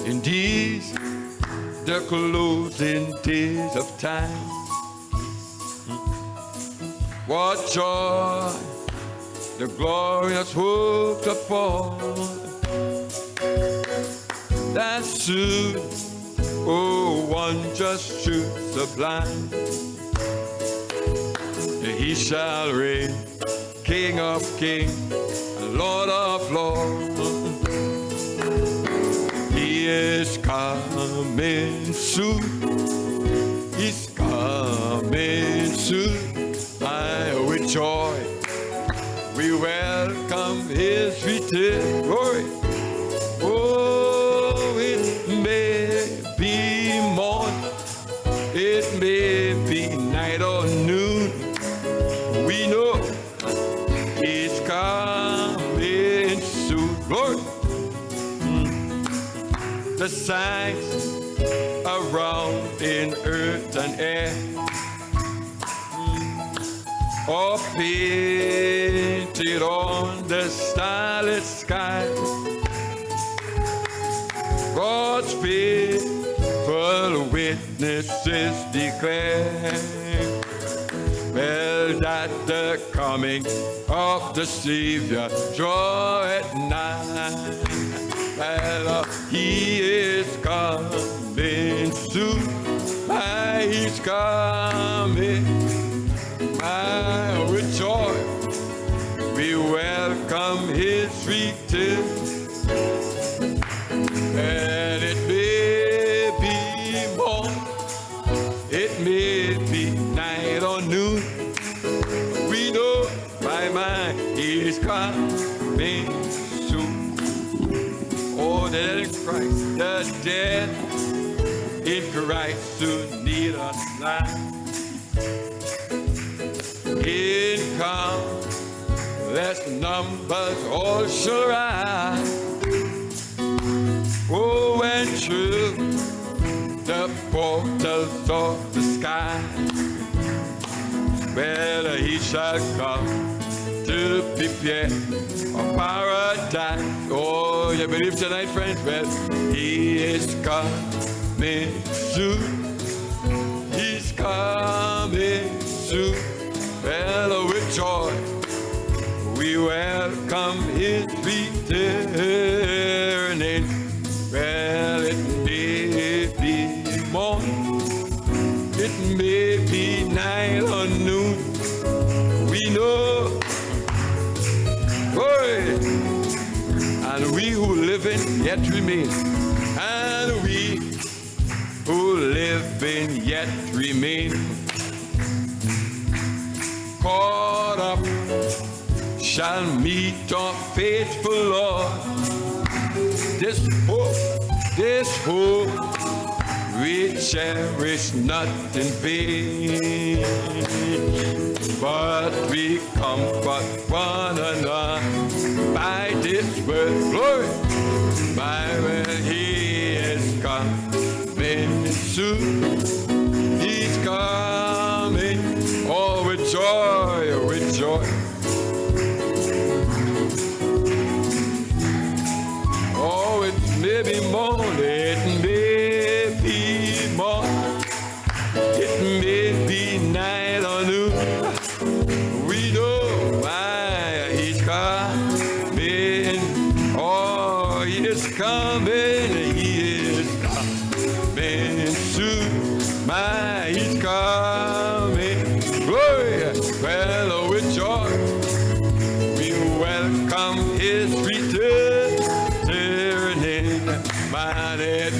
In these, the closing days of time. What joy, the glorious hope to fall. That soon, oh, one just shoots the blind. He shall reign, King of kings, Lord of lords. He is coming soon. He's coming soon. With joy, we welcome his return. Glory. Oh, it may be morning, it may be night or noon. We know he's coming soon. Glory. The signs around in earth and air are painted on the starlit sky. God's faithful witnesses declare, well, that the coming of the Savior draweth nigh. Well, he is coming soon. He's coming. With joy, we welcome his return. And it may be morning, it may be night or noon. We know by my he is coming soon. Oh, the dead in Christ, the dead in Christ soon need us life. In countless numbers all shall rise. Oh, when through the portals of the sky, well, he shall come to prepare a paradise. Oh, you believe tonight, friends? Well, he is coming soon. He's coming soon. Well, with joy, we welcome his returning. Well, it may be morning, it may be night or noon. We know, glory, and we who live in yet remain, and we who live in yet remain. Caught up shall meet our faithful Lord. This hope we cherish not in vain, but we comfort one another by this word. Glory, by when he is coming soon. He's coming. Oh, with joy, with joy. Oh, it may be morning, it may be morning, it may be night or noon. We know why he's coming. Oh, he is coming, he is coming soon. My, he's coming. Glory, well, with joy, we welcome his return. Man, it